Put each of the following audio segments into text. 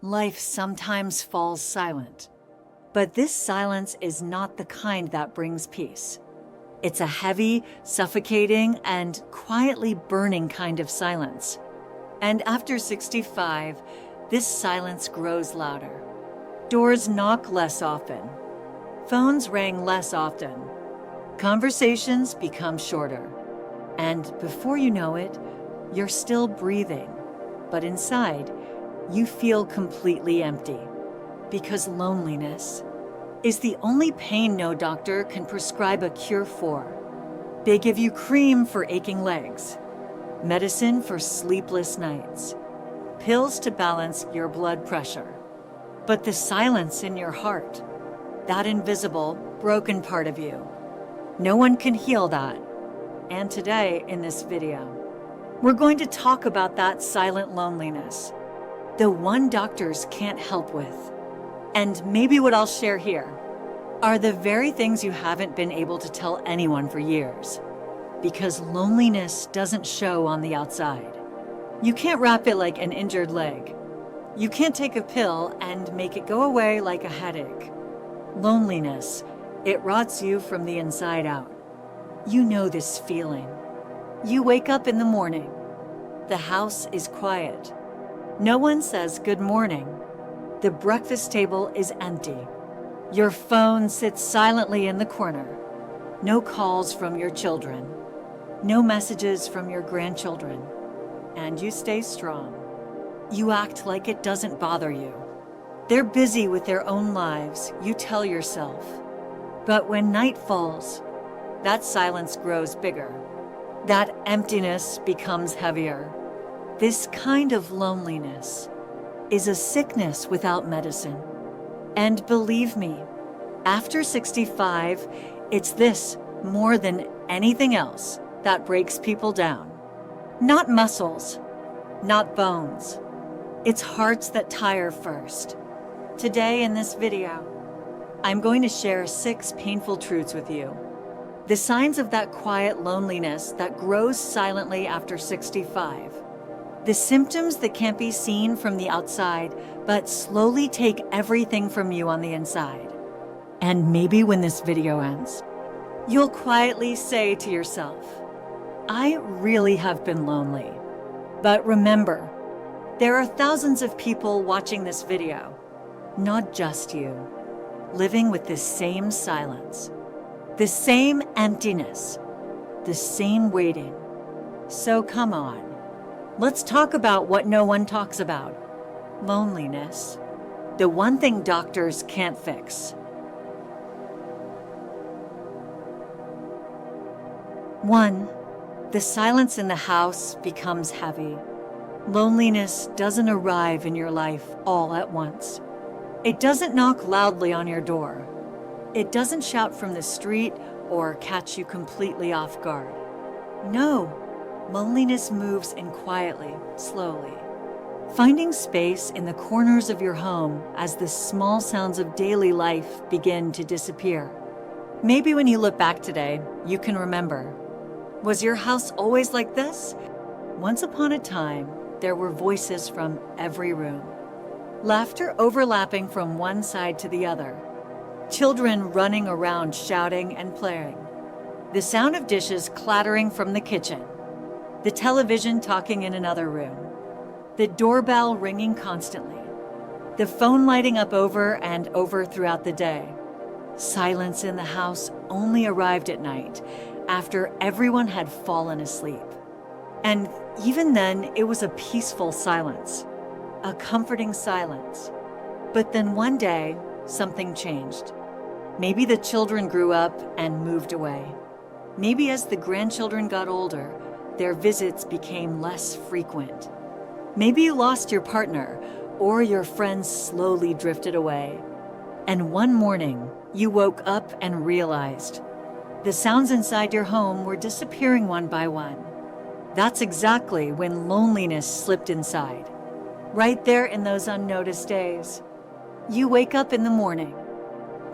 life sometimes falls silent. But this silence is not the kind that brings peace. It's a heavy, suffocating, and quietly burning kind of silence. And after 65, this silence grows louder. Doors knock less often. Phones ring less often. Conversations become shorter. And before you know it, you're still breathing. But inside, you feel completely empty. Because loneliness is the only pain no doctor can prescribe a cure for. They give you cream for aching legs, medicine for sleepless nights, pills to balance your blood pressure. But the silence in your heart, that invisible, broken part of you, no one can heal that. And today, in this video, we're going to talk about that silent loneliness, the one doctors can't help with. And maybe what I'll share here are the very things you haven't been able to tell anyone for years. Because loneliness doesn't show on the outside. You can't wrap it like an injured leg. You can't take a pill and make it go away like a headache. Loneliness, it rots you from the inside out. You know this feeling. You wake up in the morning. The house is quiet. No one says good morning. The breakfast table is empty. Your phone sits silently in the corner. No calls from your children. No messages from your grandchildren. And you stay strong. You act like it doesn't bother you. They're busy with their own lives, you tell yourself. But when night falls, that silence grows bigger. That emptiness becomes heavier. This kind of loneliness is a sickness without medicine. And believe me, after 65, it's this more than anything else that breaks people down. Not muscles, not bones. It's hearts that tire first. Today in this video, I'm going to share 6 painful truths with you. The signs of that quiet loneliness that grows silently after 65. The symptoms that can't be seen from the outside, but slowly take everything from you on the inside. And maybe when this video ends, you'll quietly say to yourself, I really have been lonely. But remember, there are thousands of people watching this video, not just you, living with this same silence, the same emptiness, the same waiting. So come on. Let's talk about what no one talks about. Loneliness. The one thing doctors can't fix. 1. The silence in the house becomes heavy. Loneliness doesn't arrive in your life all at once. It doesn't knock loudly on your door. It doesn't shout from the street or catch you completely off guard. No. Loneliness moves in quietly, slowly, finding space in the corners of your home as the small sounds of daily life begin to disappear. Maybe when you look back today, you can remember. Was your house always like this? Once upon a time, there were voices from every room. Laughter overlapping from one side to the other. Children running around shouting and playing. The sound of dishes clattering from the kitchen. The television talking in another room. The doorbell ringing constantly. The phone lighting up over and over throughout the day. Silence in the house only arrived at night, after everyone had fallen asleep. And even then, it was a peaceful silence, a comforting silence. But then one day, something changed. Maybe the children grew up and moved away. Maybe as the grandchildren got older, their visits became less frequent. Maybe you lost your partner, or your friends slowly drifted away. And one morning, you woke up and realized the sounds inside your home were disappearing one by one. That's exactly when loneliness slipped inside. Right there in those unnoticed days. You wake up in the morning,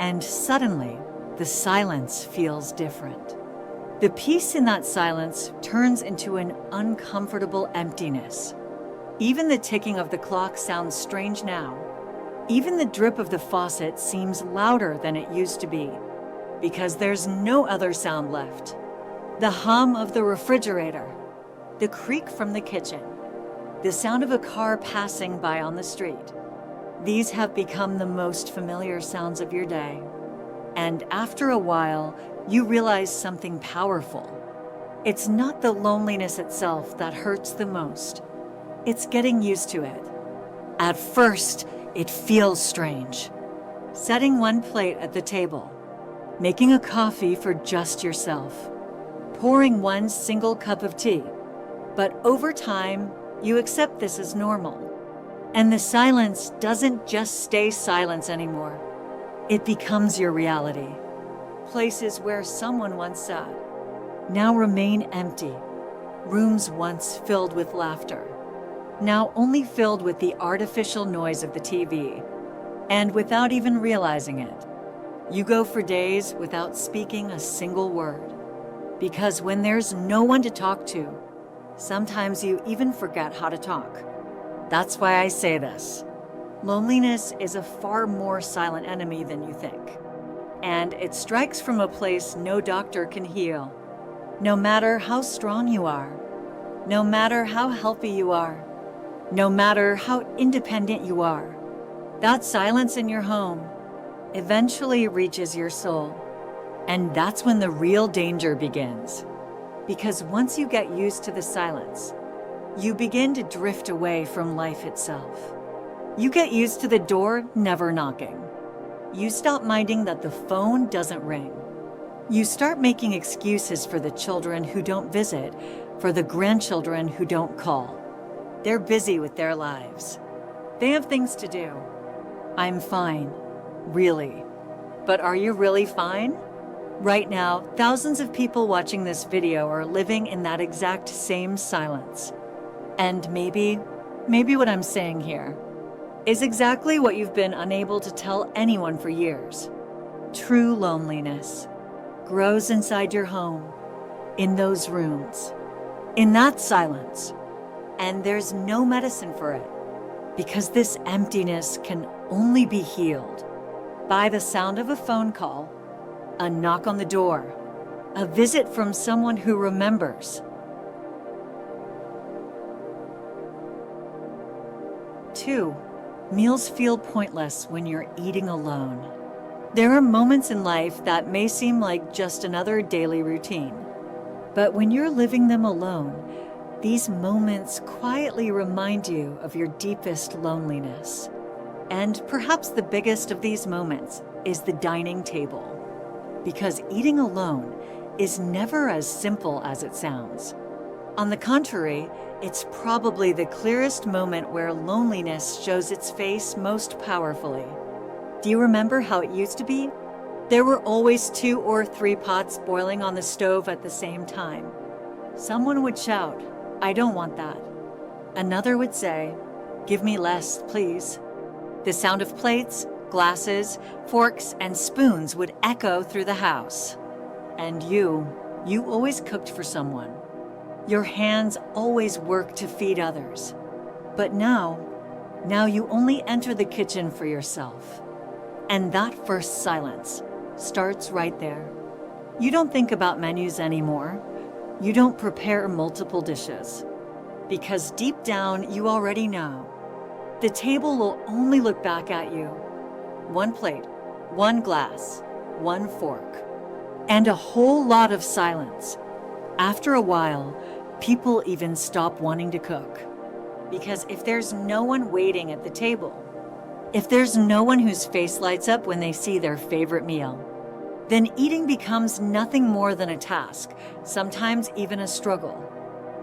and suddenly, the silence feels different. The peace in that silence turns into an uncomfortable emptiness. Even the ticking of the clock sounds strange now. Even the drip of the faucet seems louder than it used to be, because there's no other sound left. The hum of the refrigerator, the creak from the kitchen, the sound of a car passing by on the street. These have become the most familiar sounds of your day. And after a while, you realize something powerful. It's not the loneliness itself that hurts the most. It's getting used to it. At first, it feels strange. Setting one plate at the table, making a coffee for just yourself, pouring one single cup of tea. But over time, you accept this as normal. And the silence doesn't just stay silence anymore. It becomes your reality. Places where someone once sat now remain empty. Rooms once filled with laughter, now only filled with the artificial noise of the TV. And without even realizing it, you go for days without speaking a single word. Because when there's no one to talk to, sometimes you even forget how to talk. That's why I say this. Loneliness is a far more silent enemy than you think. And it strikes from a place no doctor can heal. No matter how strong you are, no matter how healthy you are, no matter how independent you are, that silence in your home eventually reaches your soul. And that's when the real danger begins. Because once you get used to the silence, you begin to drift away from life itself. You get used to the door never knocking. You stop minding that the phone doesn't ring. You start making excuses for the children who don't visit, for the grandchildren who don't call. They're busy with their lives. They have things to do. I'm fine, really. But are you really fine? Right now, thousands of people watching this video are living in that exact same silence. And maybe what I'm saying here is exactly what you've been unable to tell anyone for years. True loneliness grows inside your home, in those rooms, in that silence. And there's no medicine for it, because this emptiness can only be healed by the sound of a phone call, a knock on the door, a visit from someone who remembers. 2, meals feel pointless when you're eating alone. There are moments in life that may seem like just another daily routine, but when you're living them alone, these moments quietly remind you of your deepest loneliness. And perhaps the biggest of these moments is the dining table, because eating alone is never as simple as it sounds. On the contrary, it's probably the clearest moment where loneliness shows its face most powerfully. Do you remember how it used to be? There were always 2 or 3 pots boiling on the stove at the same time. Someone would shout, "I don't want that." Another would say, "Give me less, please." The sound of plates, glasses, forks, and spoons would echo through the house. And you always cooked for someone. Your hands always worked to feed others. But now you only enter the kitchen for yourself. And that first silence starts right there. You don't think about menus anymore. You don't prepare multiple dishes. Because deep down, you already know. The table will only look back at you. 1 plate, 1 glass, 1 fork, and a whole lot of silence. After a while, people even stop wanting to cook. Because if there's no one waiting at the table, if there's no one whose face lights up when they see their favorite meal, then eating becomes nothing more than a task, sometimes even a struggle.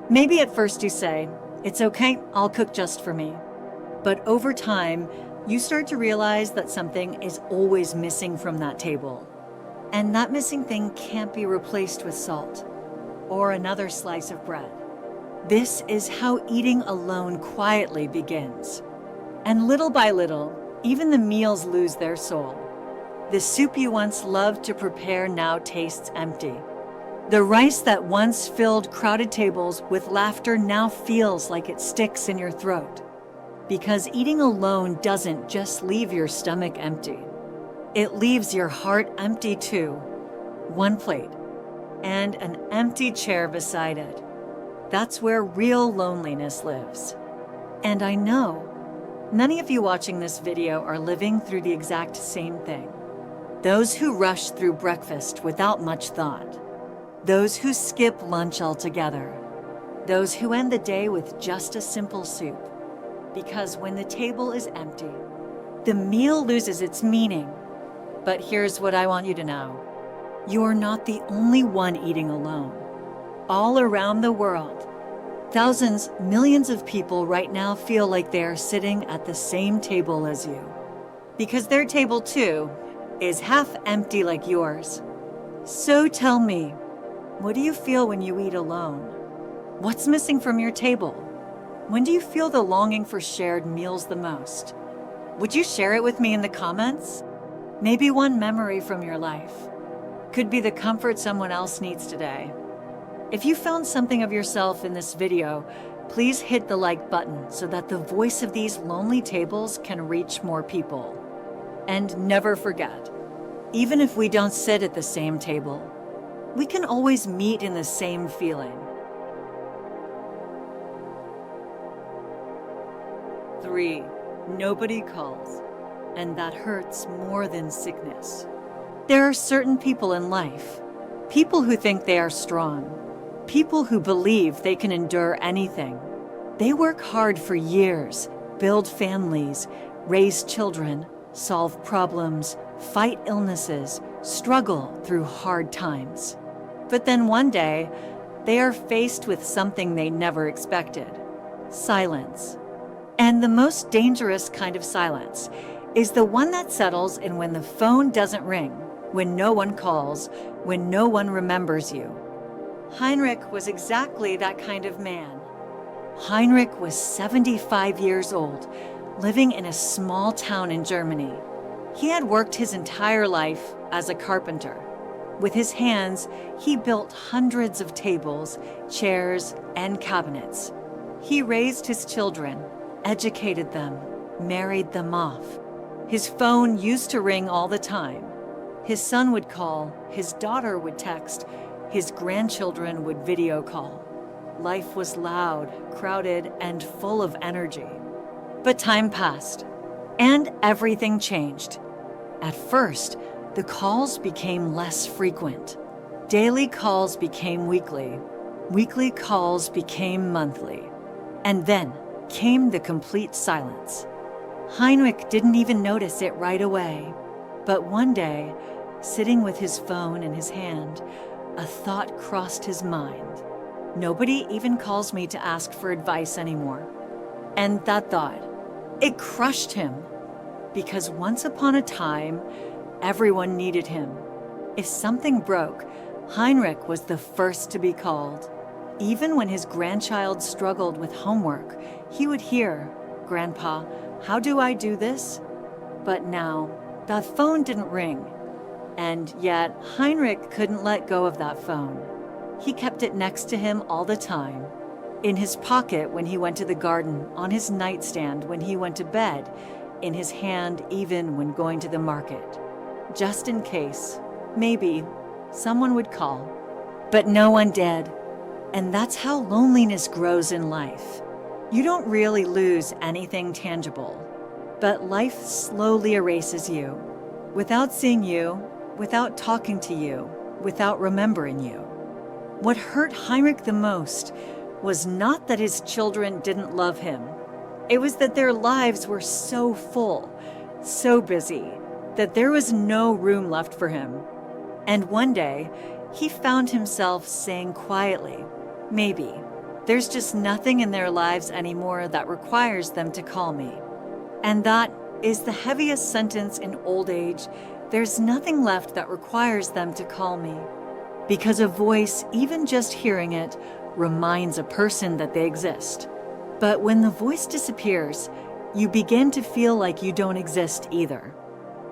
Maybe at first you say, "It's okay, I'll cook just for me." But over time, you start to realize that something is always missing from that table. And that missing thing can't be replaced with salt or another slice of bread. This is how eating alone quietly begins. And little by little, even the meals lose their soul. The soup you once loved to prepare now tastes empty. The rice that once filled crowded tables with laughter now feels like it sticks in your throat. Because eating alone doesn't just leave your stomach empty. It leaves your heart empty too. One plate and an empty chair beside it. That's where real loneliness lives. And I know many of you watching this video are living through the exact same thing. Those who rush through breakfast without much thought. Those who skip lunch altogether. Those who end the day with just a simple soup. Because when the table is empty, the meal loses its meaning. But here's what I want you to know. You're not the only one eating alone. All around the world, thousands, millions of people right now feel like they are sitting at the same table as you. Because their table too is half empty like yours. So tell me, what do you feel when you eat alone? What's missing from your table? When do you feel the longing for shared meals the most? Would you share it with me in the comments? Maybe one memory from your life. Could be the comfort someone else needs today. If you found something of yourself in this video, please hit the like button so that the voice of these lonely tables can reach more people. And never forget, even if we don't sit at the same table, we can always meet in the same feeling. 3. Nobody calls, and that hurts more than sickness. There are certain people in life, people who think they are strong, people who believe they can endure anything. They work hard for years, build families, raise children, solve problems, fight illnesses, struggle through hard times. But then one day, they are faced with something they never expected: silence. And the most dangerous kind of silence is the one that settles in when the phone doesn't ring, when no one calls, when no one remembers you. Heinrich was exactly that kind of man. Heinrich was 75 years old, living in a small town in Germany. He had worked his entire life as a carpenter. With his hands, he built hundreds of tables, chairs, and cabinets. He raised his children, educated them, married them off. His phone used to ring all the time. His son would call, his daughter would text, his grandchildren would video call. Life was loud, crowded, and full of energy. But time passed, and everything changed. At first, the calls became less frequent. Daily calls became weekly. Weekly calls became monthly. And then came the complete silence. Heinrich didn't even notice it right away. But one day, sitting with his phone in his hand, a thought crossed his mind. Nobody even calls me to ask for advice anymore. And that thought, it crushed him. Because once upon a time, everyone needed him. If something broke, Heinrich was the first to be called. Even when his grandchild struggled with homework, he would hear, "Grandpa, how do I do this?" But now, that phone didn't ring. And yet, Heinrich couldn't let go of that phone. He kept it next to him all the time. In his pocket when he went to the garden, on his nightstand when he went to bed, in his hand even when going to the market. Just in case, maybe, someone would call. But no one did. And that's how loneliness grows in life. You don't really lose anything tangible, but life slowly erases you, without seeing you, without talking to you, without remembering you. What hurt Heinrich the most was not that his children didn't love him. It was that their lives were so full, so busy, that there was no room left for him. And one day, he found himself saying quietly, maybe, there's just nothing in their lives anymore that requires them to call me. And that is the heaviest sentence in old age. There's nothing left that requires them to call me. Because a voice, even just hearing it, reminds a person that they exist. But when the voice disappears, you begin to feel like you don't exist either.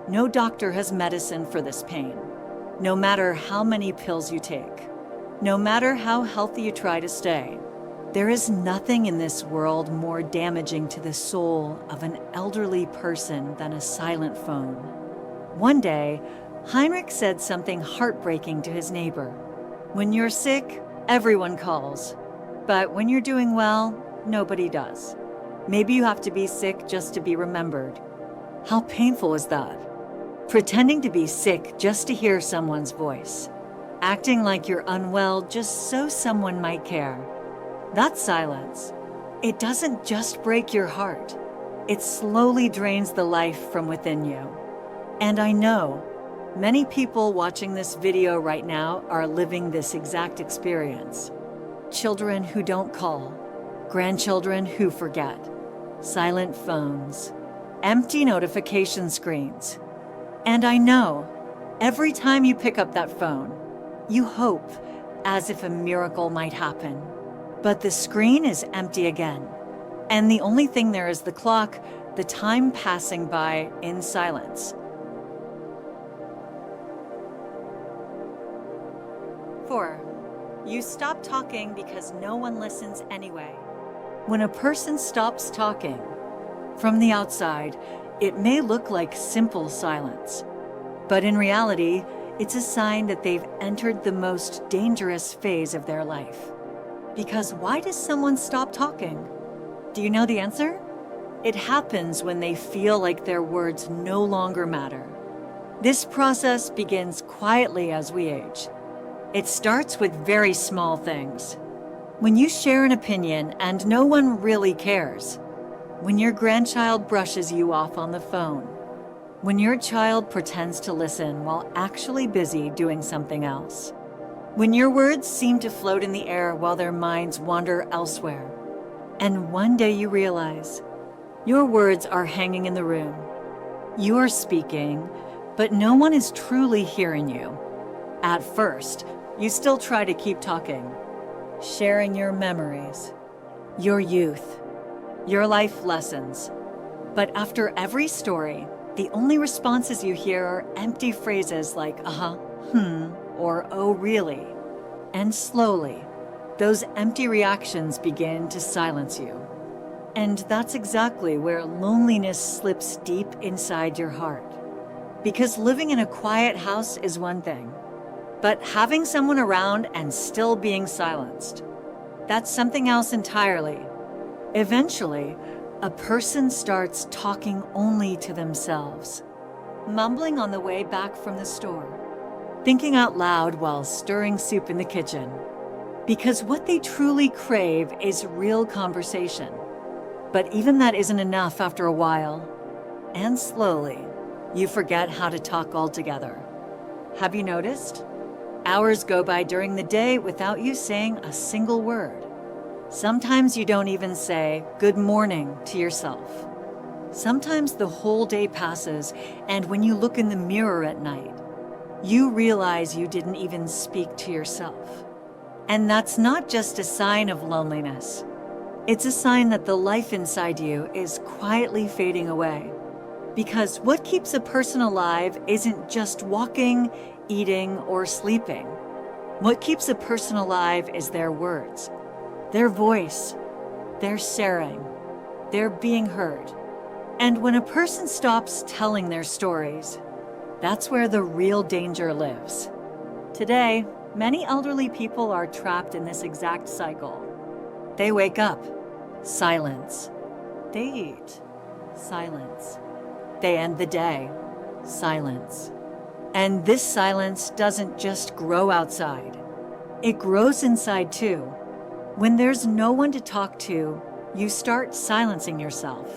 No doctor has medicine for this pain, no matter how many pills you take. No matter how healthy you try to stay, there is nothing in this world more damaging to the soul of an elderly person than a silent phone. One day, Heinrich said something heartbreaking to his neighbor. When you're sick, everyone calls. But when you're doing well, nobody does. Maybe you have to be sick just to be remembered. How painful is that? Pretending to be sick just to hear someone's voice. Acting like you're unwell just so someone might care. That's silence. It doesn't just break your heart. It slowly drains the life from within you. And I know many people watching this video right now are living this exact experience. Children who don't call, grandchildren who forget, silent phones, empty notification screens. And I know every time you pick up that phone, you hope as if a miracle might happen. But the screen is empty again. And the only thing there is the clock, the time passing by in silence. 4. You stop talking because no one listens anyway. When a person stops talking, from the outside, it may look like simple silence. But in reality, it's a sign that they've entered the most dangerous phase of their life. Because why does someone stop talking? Do you know the answer? It happens when they feel like their words no longer matter. This process begins quietly as we age. It starts with very small things. When you share an opinion and no one really cares. When your grandchild brushes you off on the phone. When your child pretends to listen while actually busy doing something else. When your words seem to float in the air while their minds wander elsewhere. And one day you realize your words are hanging in the room. You're speaking, but no one is truly hearing you. At first, you still try to keep talking, sharing your memories, your youth, your life lessons. But after every story, the only responses you hear are empty phrases like, uh-huh, or oh, really? And slowly, those empty reactions begin to silence you. And that's exactly where loneliness slips deep inside your heart. Because living in a quiet house is one thing, but having someone around and still being silenced, that's something else entirely. Eventually, a person starts talking only to themselves, mumbling on the way back from the store, thinking out loud while stirring soup in the kitchen. Because what they truly crave is real conversation. But even that isn't enough after a while. And slowly, you forget how to talk altogether. Have you noticed? Hours go by during the day without you saying a single word. Sometimes you don't even say good morning to yourself. Sometimes the whole day passes, and when you look in the mirror at night, you realize you didn't even speak to yourself. And that's not just a sign of loneliness. It's a sign that the life inside you is quietly fading away. Because what keeps a person alive isn't just walking, eating, or sleeping. What keeps a person alive is their words, their voice, their sharing, their being heard. And when a person stops telling their stories, that's where the real danger lives. Today, many elderly people are trapped in this exact cycle. They wake up, silence. They eat, silence. They end the day, silence. And this silence doesn't just grow outside. It grows inside too. When there's no one to talk to, you start silencing yourself.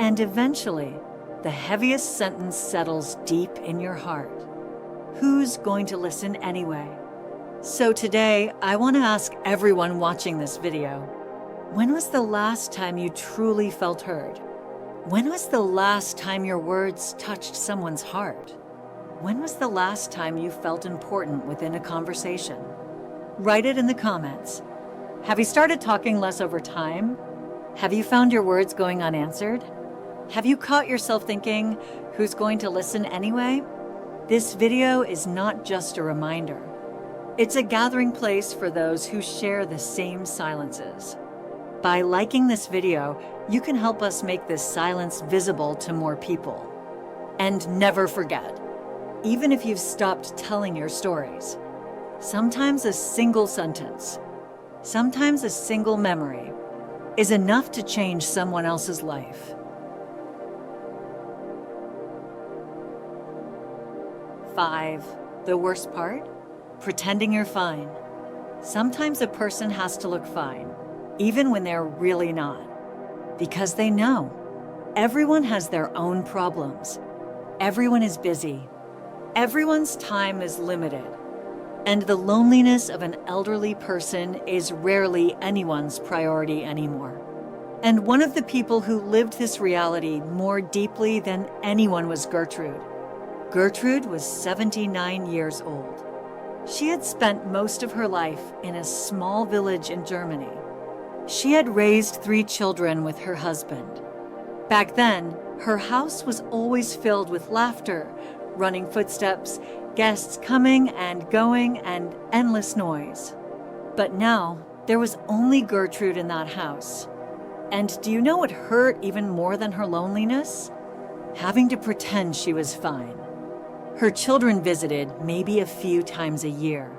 And eventually, the heaviest sentence settles deep in your heart. Who's going to listen anyway? So today, I want to ask everyone watching this video, when was the last time you truly felt heard? When was the last time your words touched someone's heart? When was the last time you felt important within a conversation? Write it in the comments. Have you started talking less over time? Have you found your words going unanswered? Have you caught yourself thinking, who's going to listen anyway? This video is not just a reminder. It's a gathering place for those who share the same silences. By liking this video, you can help us make this silence visible to more people. And never forget, even if you've stopped telling your stories, sometimes a single sentence, sometimes a single memory is enough to change someone else's life. 5. The worst part? Pretending you're fine. Sometimes a person has to look fine, even when they're really not, because they know everyone has their own problems. Everyone is busy. Everyone's time is limited. And the loneliness of an elderly person is rarely anyone's priority anymore. And one of the people who lived this reality more deeply than anyone was Gertrude. Gertrude was 79 years old. She had spent most of her life in a small village in Germany. She had raised 3 children with her husband. Back then, her house was always filled with laughter, running footsteps, guests coming and going, and endless noise. But now, there was only Gertrude in that house. And do you know what hurt even more than her loneliness? Having to pretend she was fine. Her children visited maybe a few times a year.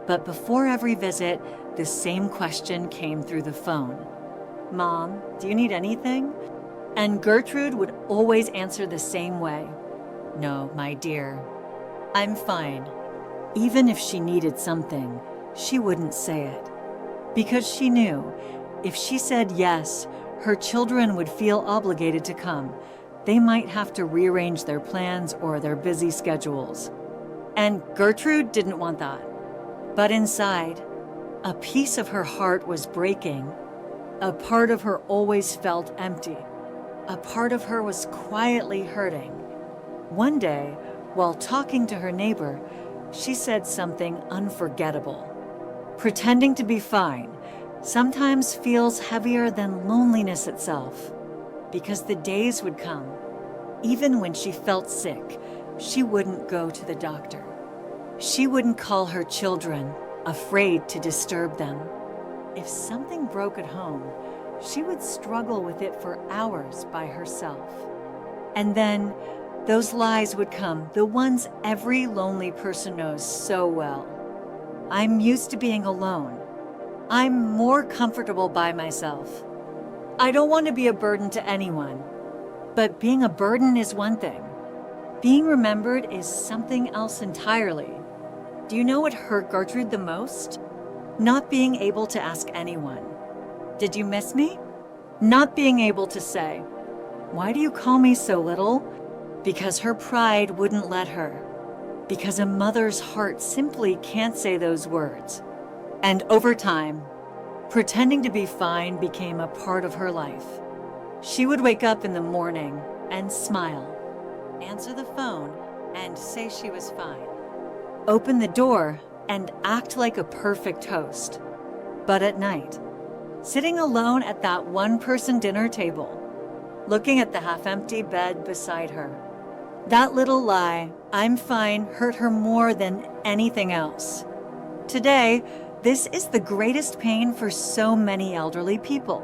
But before every visit, the same question came through the phone. "Mom, do you need anything?" And Gertrude would always answer the same way. "No, my dear, I'm fine." Even if she needed something, she wouldn't say it. Because she knew if she said yes, her children would feel obligated to come. They might have to rearrange their plans or their busy schedules. And Gertrude didn't want that. But inside, a piece of her heart was breaking. A part of her always felt empty. A part of her was quietly hurting. One day, while talking to her neighbor, she said something unforgettable. Pretending to be fine sometimes feels heavier than loneliness itself, because the days would come. Even when she felt sick, she wouldn't go to the doctor. She wouldn't call her children, afraid to disturb them. If something broke at home, she would struggle with it for hours by herself. And then those lies would come, the ones every lonely person knows so well. "I'm used to being alone. I'm more comfortable by myself. I don't want to be a burden to anyone." But being a burden is one thing. Being remembered is something else entirely. Do you know what hurt Gertrude the most? Not being able to ask anyone, "Did you miss me?" Not being able to say, "Why do you call me so little?" Because her pride wouldn't let her. Because a mother's heart simply can't say those words. And over time, pretending to be fine became a part of her life. She would wake up in the morning and smile, answer the phone and say she was fine, open the door and act like a perfect host. But at night, sitting alone at that one-person dinner table, looking at the half-empty bed beside her, that little lie, "I'm fine," hurt her more than anything else. Today, this is the greatest pain for so many elderly people.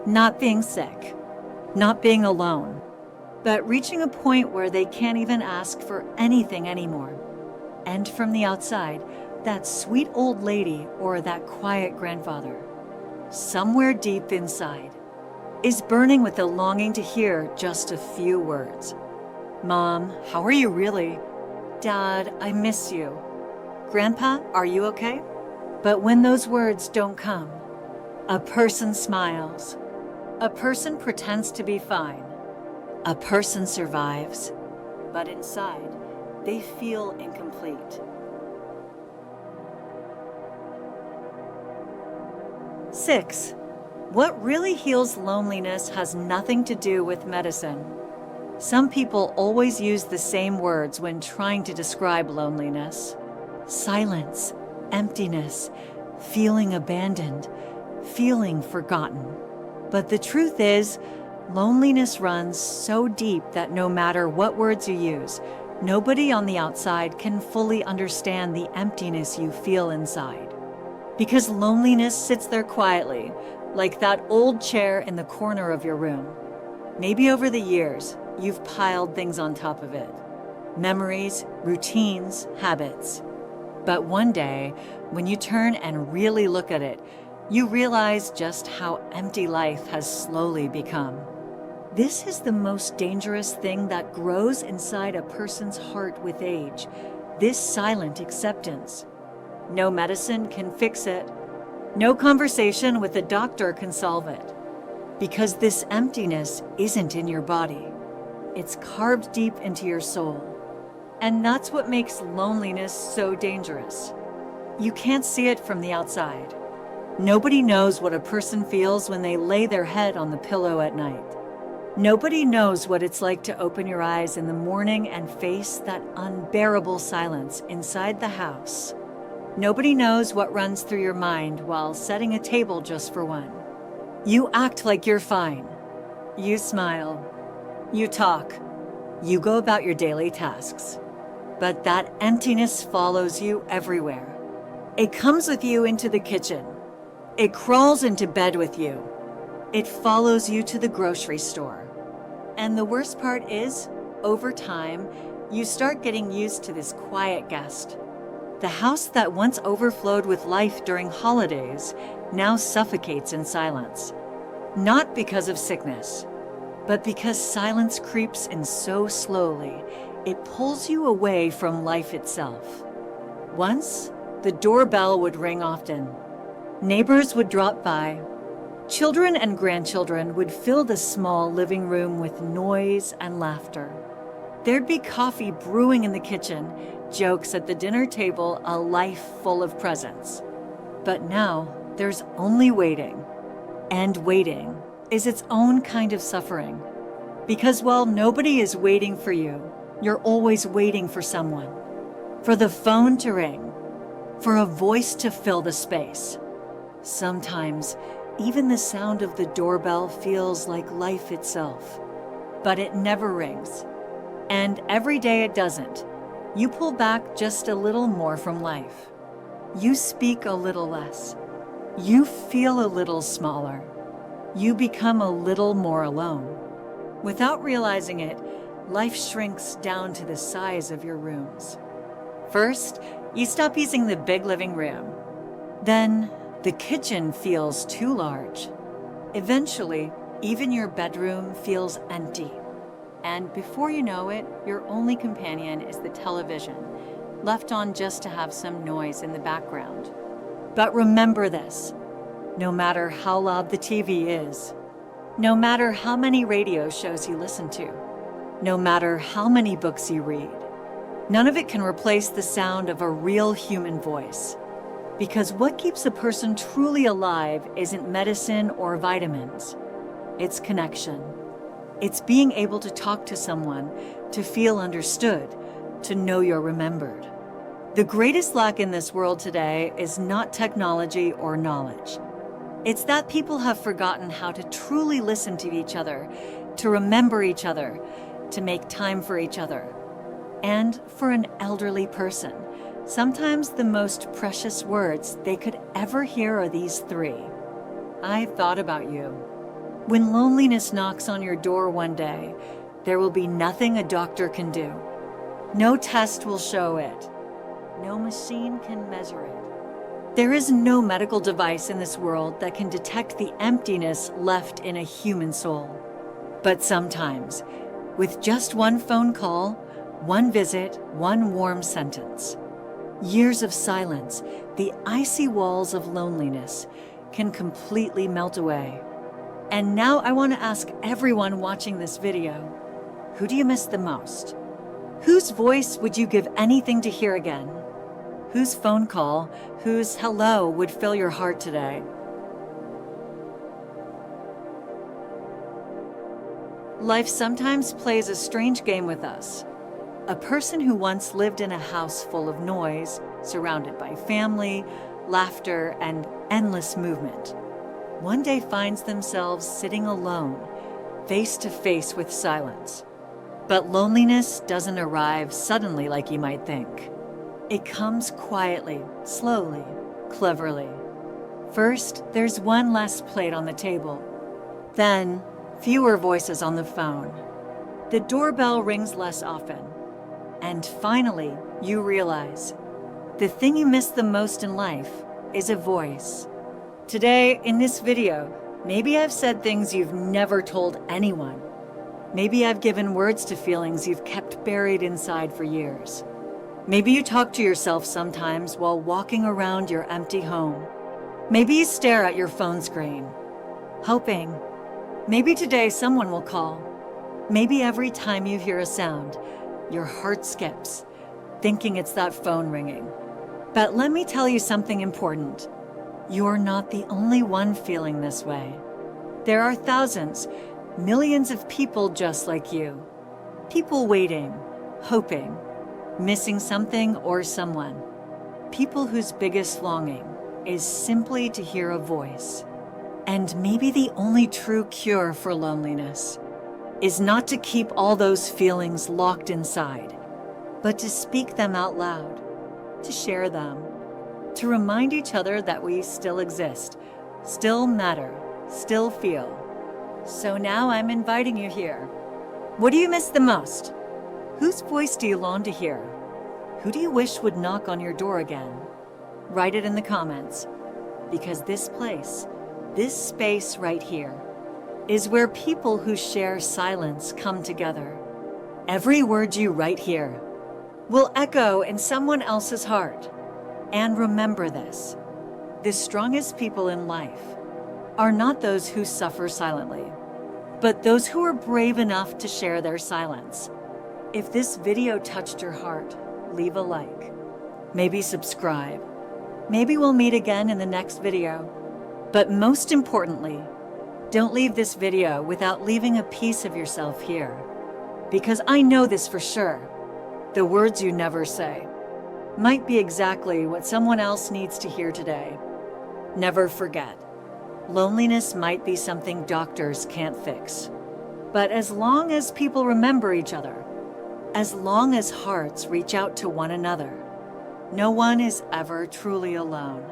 Not being sick, not being alone, but reaching a point where they can't even ask for anything anymore. And from the outside, that sweet old lady or that quiet grandfather, somewhere deep inside, is burning with the longing to hear just a few words. "Mom, how are you really?" "Dad, I miss you." "Grandpa, are you okay?" But when those words don't come, a person smiles. A person pretends to be fine. A person survives. But inside, they feel incomplete. 6. What really heals loneliness has nothing to do with medicine. Some people always use the same words when trying to describe loneliness. Silence, emptiness, feeling abandoned, feeling forgotten. But the truth is, loneliness runs so deep that no matter what words you use, Nobody on the outside can fully understand the emptiness you feel inside, because loneliness sits there quietly, like that old chair in the corner of your room. Maybe over the years, you've piled things on top of it. Memories, routines, habits. But one day, when you turn and really look at it, you realize just how empty life has slowly become. This is the most dangerous thing that grows inside a person's heart with age, this silent acceptance. No medicine can fix it. No conversation with a doctor can solve it. Because this emptiness isn't in your body. It's carved deep into your soul. And that's what makes loneliness so dangerous. You can't see it from the outside. Nobody knows what a person feels when they lay their head on the pillow at night. Nobody knows what it's like to open your eyes in the morning and face that unbearable silence inside the house. Nobody knows what runs through your mind while setting a table just for one. You act like you're fine. You smile. You talk. You go about your daily tasks. But that emptiness follows you everywhere. It comes with you into the kitchen. It crawls into bed with you. It follows you to the grocery store. And the worst part is, over time, you start getting used to this quiet guest. The house that once overflowed with life during holidays now suffocates in silence. Not because of sickness, but because silence creeps in so slowly, it pulls you away from life itself. Once, the doorbell would ring often. Neighbors would drop by. Children and grandchildren would fill the small living room with noise and laughter. There'd be coffee brewing in the kitchen, jokes at the dinner table, a life full of presents. But now, there's only waiting. And waiting is its own kind of suffering. Because while nobody is waiting for you, you're always waiting for someone. For the phone to ring. For a voice to fill the space. Sometimes, even the sound of the doorbell feels like life itself. But it never rings. And every day it doesn't. You pull back just a little more from life. You speak a little less. You feel a little smaller. You become a little more alone. Without realizing it, life shrinks down to the size of your rooms. First, you stop using the big living room. Then, the kitchen feels too large. Eventually, even your bedroom feels empty. And before you know it, your only companion is the television, left on just to have some noise in the background. But remember this, no matter how loud the TV is, no matter how many radio shows you listen to, no matter how many books you read, none of it can replace the sound of a real human voice. Because what keeps a person truly alive isn't medicine or vitamins. It's connection. It's being able to talk to someone, to feel understood, to know you're remembered. The greatest lack in this world today is not technology or knowledge. It's that people have forgotten how to truly listen to each other, to remember each other, to make time for each other. And for an elderly person, sometimes the most precious words they could ever hear are these three. I thought about you. When loneliness knocks on your door one day, there will be nothing a doctor can do. No test will show it. No machine can measure it. There is no medical device in this world that can detect the emptiness left in a human soul. But sometimes, with just one phone call, one visit, one warm sentence, years of silence, the icy walls of loneliness can completely melt away. And now I want to ask everyone watching this video, who do you miss the most? Whose voice would you give anything to hear again? Whose phone call, whose hello would fill your heart today? Life sometimes plays a strange game with us. A person who once lived in a house full of noise, surrounded by family, laughter, and endless movement, one day finds themselves sitting alone, face to face with silence. But loneliness doesn't arrive suddenly like you might think. It comes quietly, slowly, cleverly. First, there's one less plate on the table. Then, fewer voices on the phone. The doorbell rings less often. And finally, you realize the thing you miss the most in life is a voice. Today, in this video, maybe I've said things you've never told anyone. Maybe I've given words to feelings you've kept buried inside for years. Maybe you talk to yourself sometimes while walking around your empty home. Maybe you stare at your phone screen, hoping. Maybe today someone will call. Maybe every time you hear a sound, your heart skips, thinking it's that phone ringing. But let me tell you something important. You're not the only one feeling this way. There are thousands, millions of people just like you. People waiting, hoping, missing something or someone. People whose biggest longing is simply to hear a voice. And maybe the only true cure for loneliness is not to keep all those feelings locked inside, but to speak them out loud, to share them, to remind each other that we still exist, still matter, still feel. So now I'm inviting you here. What do you miss the most? Whose voice do you long to hear? Who do you wish would knock on your door again? Write it in the comments, because this place, this space right here, is where people who share silence come together. Every word you write here will echo in someone else's heart. And remember this, the strongest people in life are not those who suffer silently, but those who are brave enough to share their silence. If this video touched your heart, leave a like, maybe subscribe. Maybe we'll meet again in the next video. But most importantly, don't leave this video without leaving a piece of yourself here. Because I know this for sure. The words you never say might be exactly what someone else needs to hear today. Never forget, loneliness might be something doctors can't fix. But as long as people remember each other, as long as hearts reach out to one another, no one is ever truly alone.